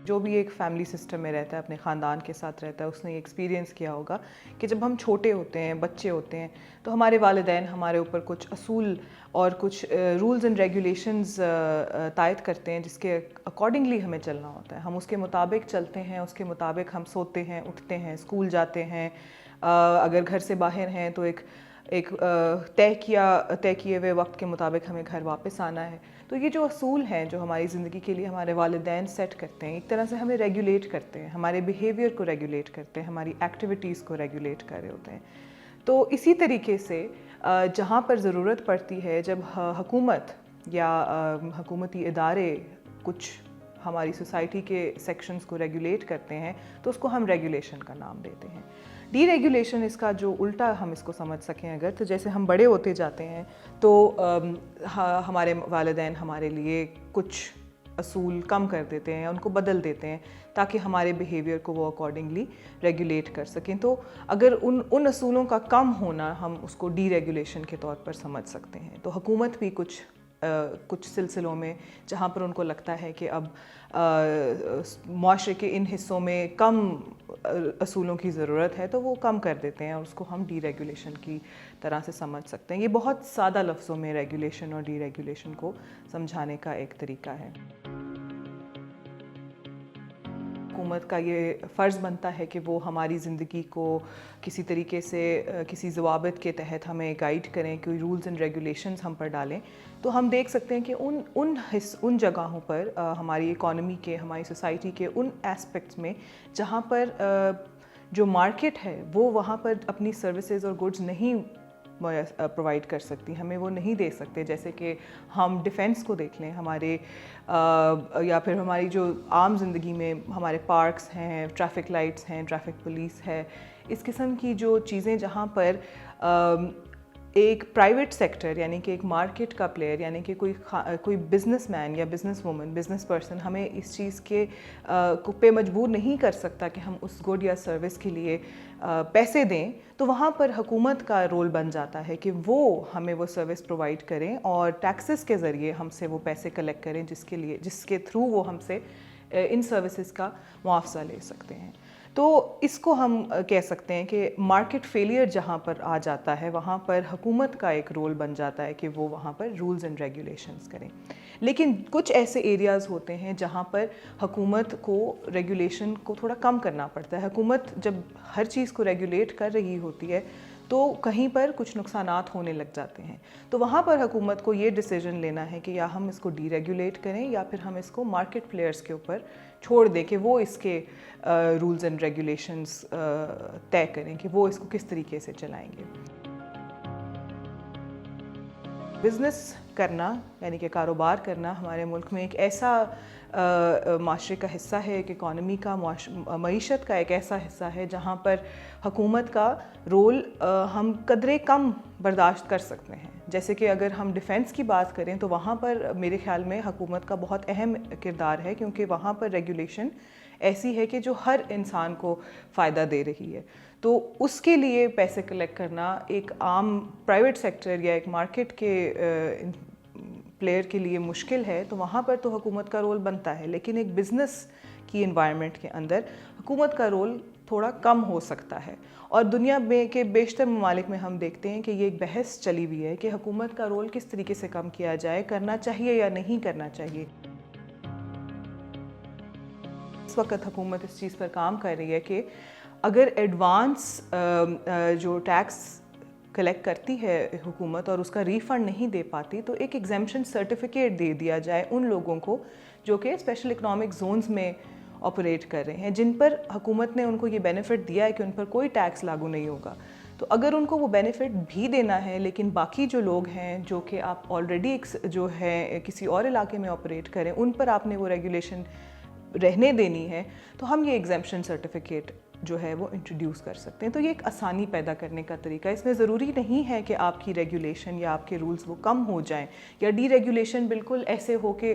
جو بھی ایک فیملی سسٹم میں رہتا ہے، اپنے خاندان کے ساتھ رہتا ہے، اس نے ایکسپیرینس کیا ہوگا کہ جب ہم چھوٹے ہوتے ہیں، بچے ہوتے ہیں، تو ہمارے والدین ہمارے اوپر کچھ اصول اور کچھ رولز اینڈ ریگولیشنز عائد کرتے ہیں، جس کے اکارڈنگلی ہمیں چلنا ہوتا ہے. ہم اس کے مطابق چلتے ہیں، اس کے مطابق ہم سوتے ہیں، اٹھتے ہیں، اسکول جاتے ہیں، اگر گھر سے باہر ہیں تو ایک طے کیے ہوئے وقت کے مطابق ہمیں گھر واپس آنا ہے. تو یہ جو اصول ہیں جو ہماری زندگی کے لیے ہمارے والدین سیٹ کرتے ہیں، ایک طرح سے ہمیں ریگولیٹ کرتے ہیں، ہمارے بیہیویئر کو ریگولیٹ کرتے ہیں، ہماری ایکٹیویٹیز کو ریگولیٹ کر رہے ہوتے ہیں. تو اسی طریقے سے جہاں پر ضرورت پڑتی ہے، جب حکومت یا حکومتی ادارے کچھ ہماری سوسائٹی کے سیکشنز کو ریگولیٹ کرتے ہیں، تو اس کو ہم ریگولیشن کا نام دیتے ہیں. ڈی ریگولیشن اس کا جو الٹا ہم اس کو سمجھ سکیں اگر، تو جیسے ہم بڑے ہوتے جاتے ہیں تو ہمارے والدین ہمارے لیے کچھ اصول کم کر دیتے ہیں، ان کو بدل دیتے ہیں تاکہ ہمارے بیہیویئر کو وہ اکارڈنگلی ریگولیٹ کر سکیں. تو اگر ان اصولوں کا کم ہونا، ہم اس کو ڈی ریگولیشن کے طور پر سمجھ سکتے ہیں. تو حکومت بھی کچھ سلسلوں میں جہاں پر ان کو لگتا ہے کہ اب معاشرے کے ان حصوں میں کم اصولوں کی ضرورت ہے تو وہ کم کر دیتے ہیں، اور اس کو ہم ڈی ریگولیشن کی طرح سے سمجھ سکتے ہیں. یہ بہت سادہ لفظوں میں ریگولیشن اور ڈی ریگولیشن کو سمجھانے کا ایک طریقہ ہے. حکومت کا یہ فرض بنتا ہے کہ وہ ہماری زندگی کو کسی طریقے سے کسی ضوابط کے تحت ہمیں گائیڈ کریں، کوئی رولز اینڈ ریگولیشنز ہم پر ڈالیں. تو ہم دیکھ سکتے ہیں کہ ان جگہوں پر ہماری اکانومی کے، ہماری سوسائٹی کے ان ایسپیکٹس میں جہاں پر جو مارکیٹ ہے وہ وہاں پر اپنی سروسز اور گڈز نہیں پرووائڈ کر سکتی، ہمیں وہ نہیں دے سکتے. جیسے کہ ہم ڈیفینس کو دیکھ لیں، ہمارے یا پھر ہماری جو عام زندگی میں ہمارے پارکس ہیں، ٹریفک لائٹس ہیں، ٹریفک پولیس ہے، اس قسم کی جو چیزیں جہاں پر ایک پرائیویٹ سیکٹر یعنی کہ ایک مارکیٹ کا پلیئر یعنی کہ کوئی بزنس مین یا بزنس وومن، بزنس پرسن ہمیں اس چیز کے پہ مجبور نہیں کر سکتا کہ ہم اس گڈ یا سروس کے لیے پیسے دیں، تو وہاں پر حکومت کا رول بن جاتا ہے کہ وہ ہمیں وہ سروس پرووائڈ کریں اور ٹیکسز کے ذریعے ہم سے وہ پیسے کلیکٹ کریں جس کے تھرو وہ ہم سے ان سروسز کا معاوضہ لے سکتے ہیں. تو اس کو ہم کہہ سکتے ہیں کہ مارکیٹ فیلئر جہاں پر آ جاتا ہے وہاں پر حکومت کا ایک رول بن جاتا ہے کہ وہ وہاں پر رولز اینڈ ریگولیشنز کریں. لیکن کچھ ایسے ایریاز ہوتے ہیں جہاں پر حکومت کو ریگولیشن کو تھوڑا کم کرنا پڑتا ہے. حکومت جب ہر چیز کو ریگولیٹ کر رہی ہوتی ہے تو کہیں پر کچھ نقصانات ہونے لگ جاتے ہیں. تو وہاں پر حکومت کو یہ ڈیسیجن لینا ہے کہ یا ہم اس کو ڈی ریگولیٹ کریں یا پھر ہم اس کو مارکیٹ پلیئرز کے اوپر چھوڑ دیں کہ وہ اس کے رولز اینڈ ریگولیشنز طے کریں کہ وہ اس کو کس طریقے سے چلائیں گے. بزنس کرنا یعنی کہ کاروبار کرنا ہمارے ملک میں ایک ایسا معاشرے کا حصہ ہے، ایک اکانومی کا، معیشت کا ایک ایسا حصہ ہے جہاں پر حکومت کا رول ہم قدرے کم برداشت کر سکتے ہیں. جیسے کہ اگر ہم ڈیفینس کی بات کریں تو وہاں پر میرے خیال میں حکومت کا بہت اہم کردار ہے، کیونکہ وہاں پر ریگولیشن ایسی ہے کہ جو ہر انسان کو فائدہ دے رہی ہے. تو اس کے لیے پیسے کلیکٹ کرنا ایک عام پرائیویٹ سیکٹر یا ایک مارکیٹ کے پلیئر کے لیے مشکل ہے. تو وہاں پر تو حکومت کا رول بنتا ہے، لیکن ایک بزنس کی انوائرمنٹ کے اندر حکومت کا رول تھوڑا کم ہو سکتا ہے. اور دنیا میں کے بیشتر ممالک میں ہم دیکھتے ہیں کہ یہ ایک بحث چلی ہوئی ہے کہ حکومت کا رول کس طریقے سے کم کیا جائے، کرنا چاہیے یا نہیں کرنا چاہیے. اس وقت حکومت اس چیز پر کام کر رہی ہے کہ اگر ایڈوانس جو ٹیکس کلیکٹ کرتی ہے حکومت اور اس کا ریفنڈ نہیں دے پاتی تو ایک ایگزیمپشن سرٹیفکیٹ دے دیا جائے ان لوگوں کو جو کہ اسپیشل اکنامک زونز میں آپریٹ کر رہے ہیں، جن پر حکومت نے ان کو یہ بینیفٹ دیا ہے کہ ان پر کوئی ٹیکس لاگو نہیں ہوگا. تو اگر ان کو وہ بینیفٹ بھی دینا ہے لیکن باقی جو لوگ ہیں جو کہ آپ آلریڈی جو ہے کسی اور علاقے میں آپریٹ کریں ان پر آپ نے وہ ریگولیشن رہنے دینی ہے، تو ہم یہ ایگزیمپشن سرٹیفکیٹ جو ہے وہ انٹروڈیوس کر سکتے ہیں. تو یہ ایک آسانی پیدا کرنے کا طریقہ ہے. اس میں ضروری نہیں ہے کہ آپ کی ریگولیشن یا آپ کے رولز وہ کم ہو جائیں یا ڈی ریگولیشن بالکل ایسے ہو کہ